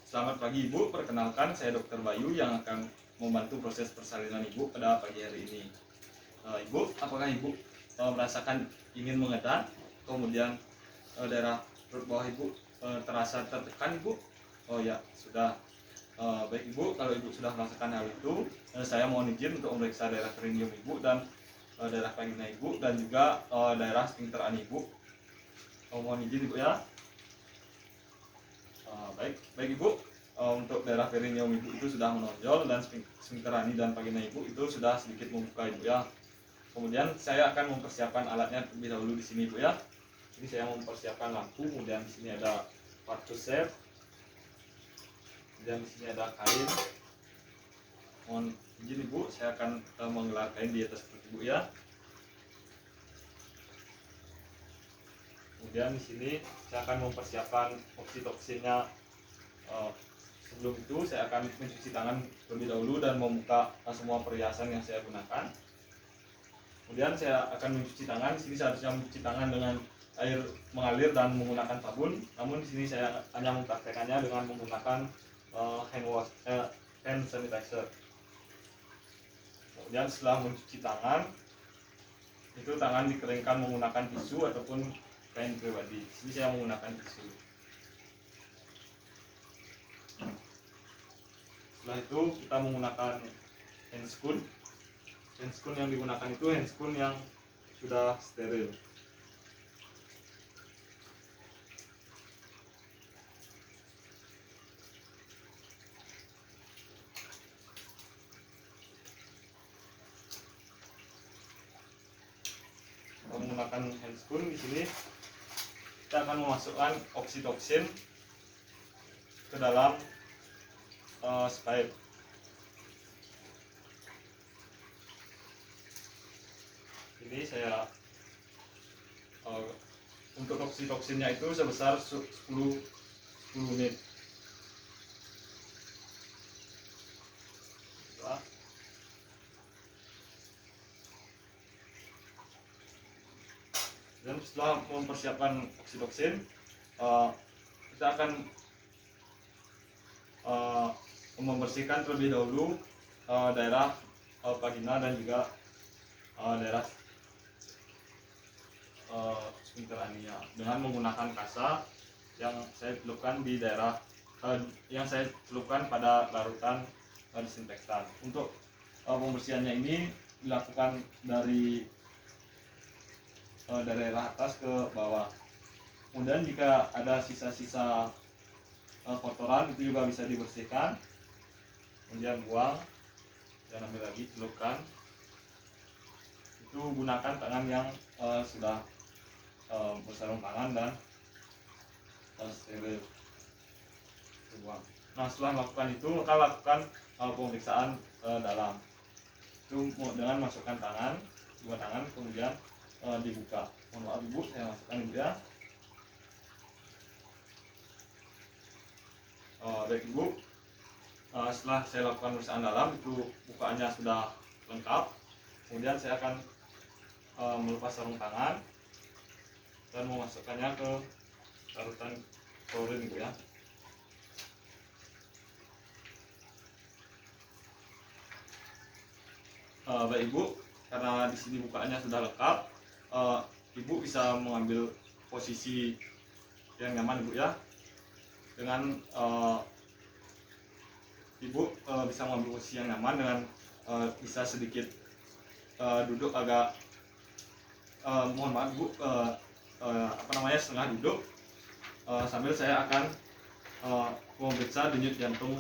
Selamat pagi Ibu, perkenalkan saya Dr. Bayu yang akan membantu proses persalinan Ibu pada pagi hari ini. Ibu, apakah Ibu merasakan ingin mengedan, kemudian daerah perut bawah Ibu terasa tertekan Ibu? Oh ya, sudah. Baik Ibu, kalau Ibu sudah merasakan hal itu, saya mohon izin untuk memeriksa daerah perineum Ibu dan daerah vagina Ibu dan juga daerah sphincteran Ibu. Mohon izin Ibu ya. Baik Ibu, untuk daerah perineum Ibu itu sudah menonjol dan sphincterani dan vagina Ibu itu sudah sedikit membuka Ibu ya. Kemudian saya akan mempersiapkan alatnya terlebih dahulu di sini Ibu ya. Ini saya mempersiapkan lampu, kemudian di sini ada partusep, kemudian di sini ada kain. Mohon izin Ibu, saya akan menggelar kain di atas perut Ibu ya. Kemudian di sini saya akan mempersiapkan oksitoksinnya. Sebelum itu saya akan mencuci tangan terlebih dahulu dan membuka semua perhiasan yang saya gunakan. Kemudian saya akan mencuci tangan. Di sini saya harusnya mencuci tangan dengan air mengalir dan menggunakan sabun. Namun di sini saya hanya mempraktekannya dengan menggunakan hand sanitizer. Kemudian setelah mencuci tangan, itu tangan dikeringkan menggunakan tisu ataupun kain pribadi. Di sini saya menggunakan tisu. Setelah itu kita menggunakan handscoon. Handscoon yang digunakan itu handscoon yang sudah steril. Menggunakan handscoon di sini kita akan memasukkan oksitoksin ke dalam spipe. Ini saya untuk oksitoksinnya itu sebesar 10 unit. Dan setelah mempersiapkan oksitoksin, kita akan membersihkan terlebih dahulu daerah vagina dan juga daerah sphincterania dengan menggunakan kasa yang saya celupkan di daerah yang saya celupkan pada larutan disinfektan. Untuk pembersihannya ini dilakukan dari daerah atas ke bawah. Kemudian jika ada sisa-sisa kotoran itu juga bisa dibersihkan. Kemudian buang dan ambil lagi, celupkan. Itu gunakan tangan yang sudah bersarung tangan dan steril. Buang. Nah, setelah melakukan itu maka lakukan pemeriksaan dalam. Itu dengan masukkan tangan, dua tangan, kemudian dibuka. Mohon maaf Ibu, saya masukkan Ibu ya. Baik Ibu, setelah saya lakukan pemeriksaan dalam itu bukaannya sudah lengkap. Kemudian saya akan melepas sarung tangan dan memasukkannya ke larutan klorin Ibu ya. Baik Ibu, karena di sini bukaannya sudah lengkap, Ibu bisa mengambil posisi yang nyaman Ibu ya. Dengan Ibu bisa mengambil posisi yang nyaman dengan bisa sedikit duduk agak mohon maaf Bu, setengah duduk, sambil saya akan memeriksa denyut jantung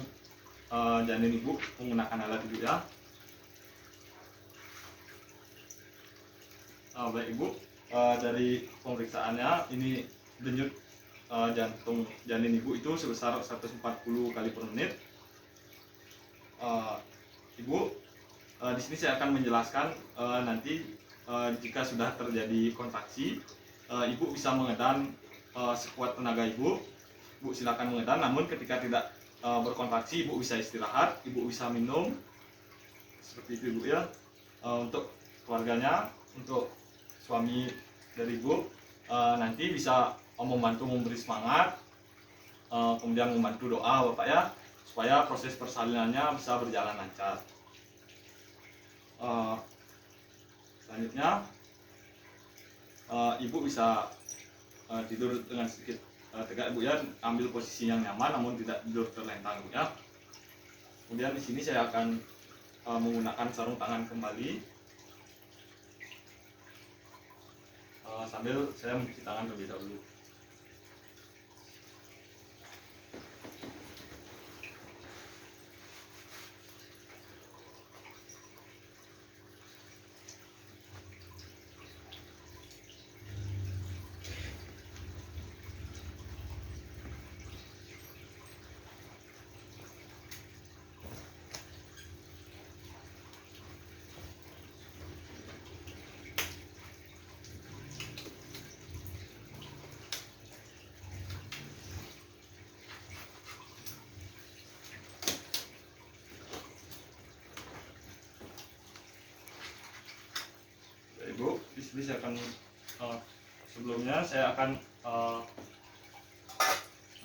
janin Ibu menggunakan alat Ibu ya. Baik Ibu, dari pemeriksaannya ini denyut jantung janin Ibu itu sebesar 140 kali per menit. Ibu, di sini saya akan menjelaskan nanti jika sudah terjadi kontraksi, Ibu bisa mengedan sekuat tenaga Ibu. Ibu silakan mengedan, namun ketika tidak berkontraksi Ibu bisa istirahat, Ibu bisa minum seperti itu Ibu ya. Untuk keluarganya, untuk suami dari Ibu nanti bisa membantu memberi semangat kemudian membantu doa Bapak ya, supaya proses persalinannya bisa berjalan lancar. Selanjutnya ibu bisa tidur dengan sedikit tegak ibu ya, ambil posisi yang nyaman namun tidak tidur terlentang ibu ya. Kemudian di sini saya akan menggunakan sarung tangan kembali, sambil saya mencuci tangan terlebih dahulu. Ibu, di sini saya akan sebelumnya saya akan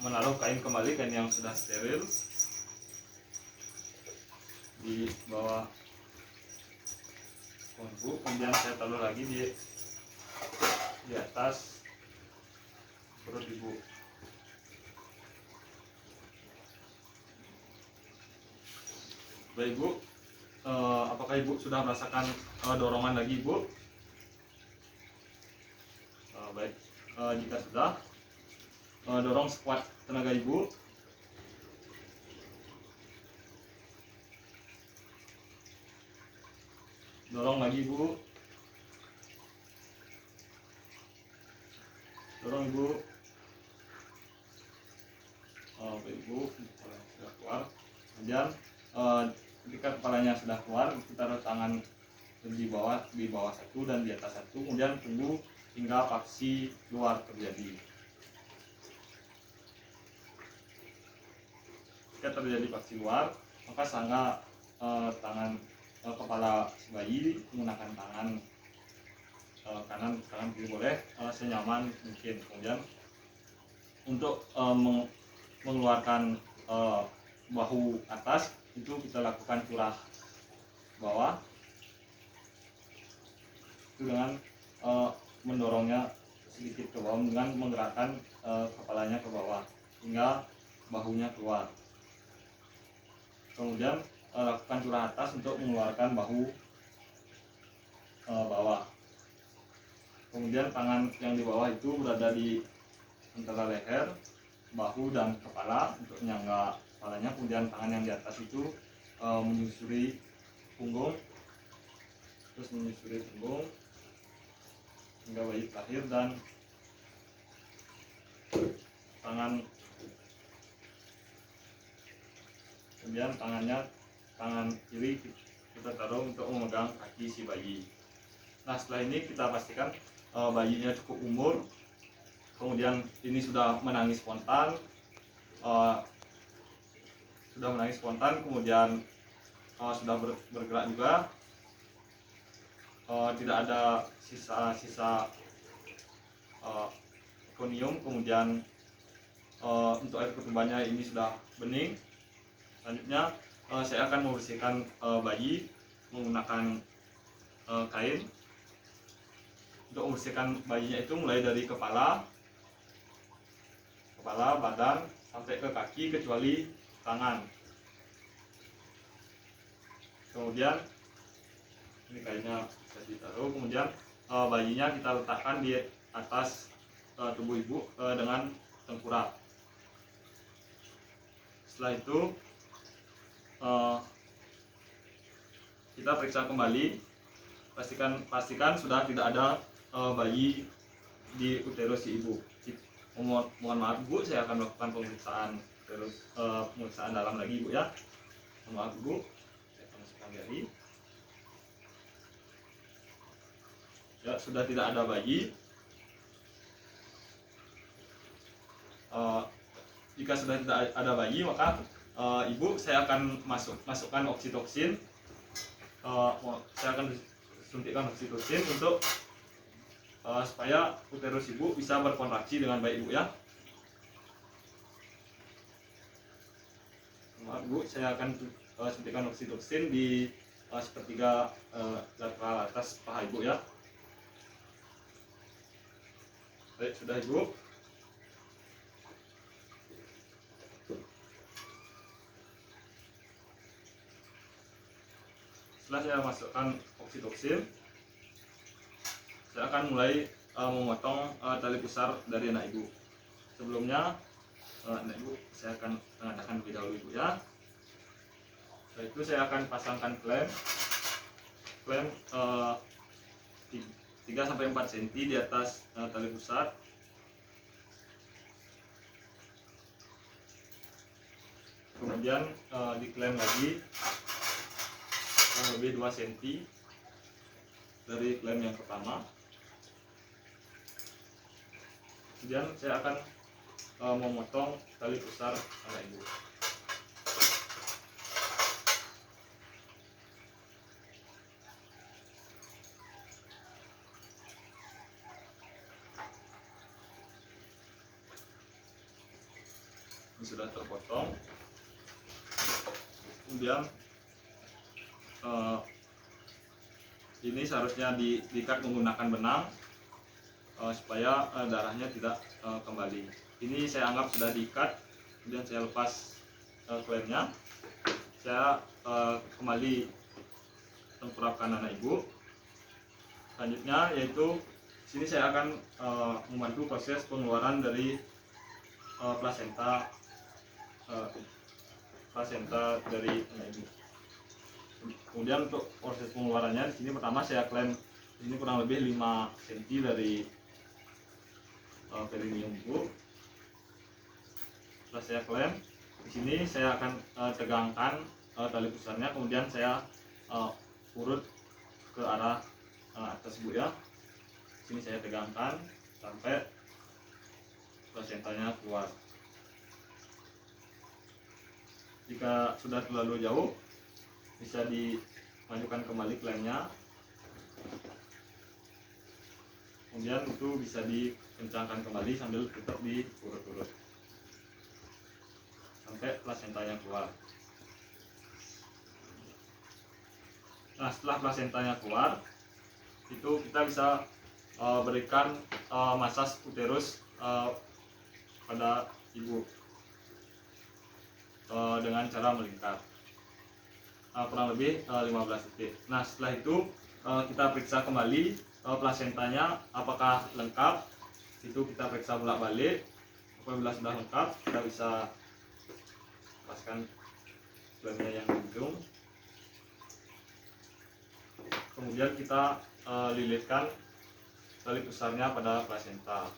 menaruh kain kembali, kain yang sudah steril di bawah ibu, kemudian saya taruh lagi di atas perut ibu. Baik ibu, apakah ibu sudah merasakan dorongan lagi ibu? Baik, jika sudah, dorong sekuat tenaga ibu. Dorong lagi ibu. Dorong ibu. Baik ibu, sudah keluar. Kemudian ketika kepalanya sudah keluar, kita taruh tangan di bawah satu dan di atas satu. Kemudian tunggu hingga paksi keluar terjadi. Jika terjadi paksi keluar, maka sangga kepala bayi menggunakan tangan kanan kiri boleh, senyaman mungkin. Kemudian untuk mengeluarkan bahu atas itu kita lakukan curah bawah itu dengan mendorongnya sedikit ke bawah dengan menggerakkan kepalanya ke bawah hingga bahunya keluar. Kemudian lakukan curah atas untuk mengeluarkan bahu bawah. Kemudian tangan yang di bawah itu berada di antara leher, bahu dan kepala untuk menyangga kepalanya. Kemudian tangan yang di atas itu menyusuri punggung, terus menyusuri punggung hingga bayi lahir, dan kemudian tangan kiri kita taruh untuk memegang kaki si bayi. Nah, setelah ini kita pastikan bayinya cukup umur, kemudian ini sudah menangis spontan, kemudian sudah bergerak juga, tidak ada sisa konium, kemudian untuk air ketubannya ini sudah bening. Selanjutnya saya akan membersihkan bayi menggunakan kain. Untuk membersihkan bayinya itu mulai dari kepala, badan sampai ke kaki kecuali tangan. Kemudian ini kainnya bisa ditaruh, kemudian bayinya kita letakkan di atas tubuh ibu dengan tengkurap. Setelah itu kita periksa kembali, pastikan sudah tidak ada bayi di uterus si ibu. Mohon maaf ibu, saya akan melakukan pemeriksaan dalam lagi ibu ya. Mohon maaf ibu, saya akan masukkan jari. Ya, sudah tidak ada bayi. Jika sudah tidak ada bayi, maka ibu saya akan masukkan oksitoksin. Saya akan suntikkan oksitoksin untuk supaya uterus ibu bisa berkontraksi dengan baik ibu ya. Ibu, saya akan suntikan oksitoksin di sepertiga lateral atas paha Ibu ya. Baik, sudah Ibu. Setelah saya masukkan oksitoksin, saya akan mulai memotong tali pusar dari anak Ibu. Sebelumnya anak Ibu saya akan mengadakan lebih dahulu Ibu ya. Setelah itu saya akan pasangkan klem 3-4 cm di atas tali pusar. Kemudian diklem lagi kurang lebih 2 cm dari klem yang pertama. Kemudian saya akan memotong tali pusar anak Ibu. Ini sudah terpotong. Kemudian ini seharusnya diikat menggunakan benang supaya darahnya tidak kembali. Ini saya anggap sudah diikat. Kemudian saya lepas klemnya. Saya kembali tengkurapkan anak Ibu. Selanjutnya yaitu sini saya akan membantu proses pengeluaran dari plasenta dari anak Ibu. Kemudian untuk proses pengeluarannya di sini pertama saya klem di sini kurang lebih 5 cm dari perineum Ibu. Setelah saya klem di sini saya akan tegangkan tali pusarnya, kemudian saya urut ke arah atas Ibu ya. Di sini saya tegangkan sampai plasentanya keluar. Jika sudah terlalu jauh, bisa dimajukan kembali klemnya. Kemudian itu bisa dikencangkan kembali sambil tetap diurut-urut sampai plasentanya keluar. Nah, setelah plasentanya keluar, itu kita bisa berikan masas uterus pada Ibu dengan cara melingkar kurang lebih 15 detik. Nah, setelah itu kita periksa kembali plasentanya apakah lengkap. Itu kita periksa bolak-balik. Apabila sudah lengkap, kita bisa lepaskan klemnya yang di ujung. Kemudian kita lilitkan tali pusarnya pada plasenta.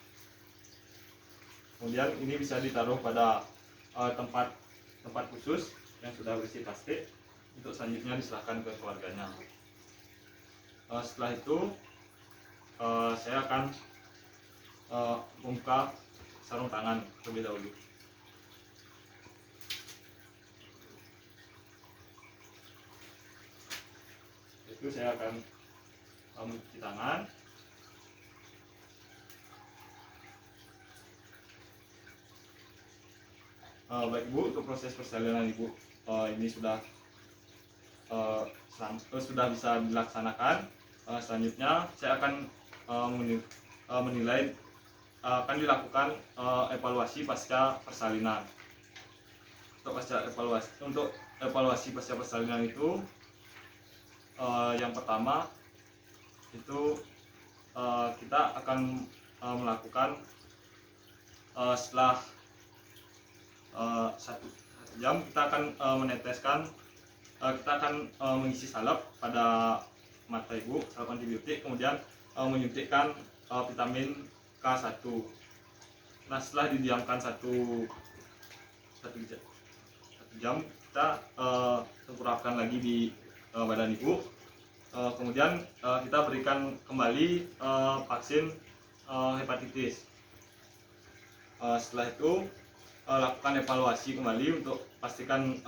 Kemudian ini bisa ditaruh pada tempat khusus yang sudah berisi plastik untuk selanjutnya diserahkan ke keluarganya. Setelah itu saya akan membuka sarung tangan terlebih dahulu. Itu saya akan mencuci tangan. Baik Ibu, untuk proses persalinan Ibu ini sudah bisa dilaksanakan. Selanjutnya saya akan menilai akan dilakukan evaluasi pasca persalinan. Untuk evaluasi pasca persalinan itu yang pertama itu kita akan melakukan setelah 1 jam kita akan meneteskan, kita akan mengisi salep pada mata Ibu, salep antibiotik, kemudian menyuntikkan vitamin K1. Nah, setelah didiamkan 1 jam, kita tengkurapkan lagi di badan Ibu. Kemudian kita berikan kembali vaksin hepatitis. Setelah itu lakukan evaluasi kembali untuk pastikan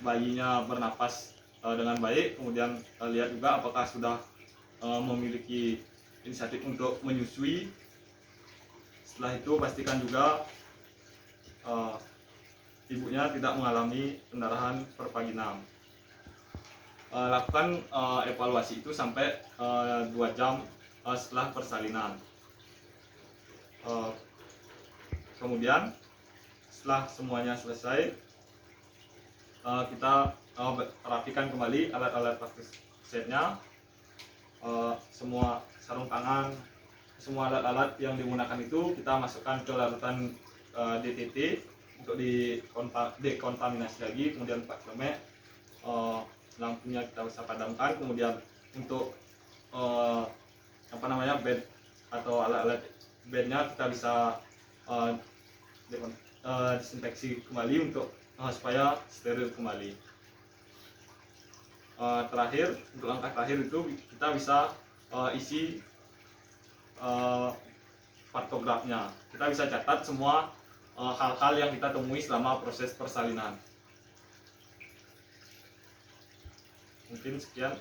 bayinya bernapas dengan baik. Kemudian lihat juga apakah sudah memiliki inisiatif untuk menyusui. Setelah itu pastikan juga ibunya tidak mengalami pendarahan pervaginam. Lakukan evaluasi itu sampai 2 jam setelah persalinan. Kemudian setelah semuanya selesai, kita rapikan kembali alat-alat plastik setnya, semua sarung tangan, semua alat-alat yang digunakan itu kita masukkan ke larutan DTT untuk dekontaminasi lagi. Kemudian pakai lampunya kita bisa padamkan. Kemudian untuk bed atau alat-alat bednya kita bisa disinfeksi kembali untuk supaya steril kembali. Terakhir, untuk langkah terakhir itu kita bisa isi partografnya. Kita bisa catat semua hal-hal yang kita temui selama proses persalinan. Mungkin sekian.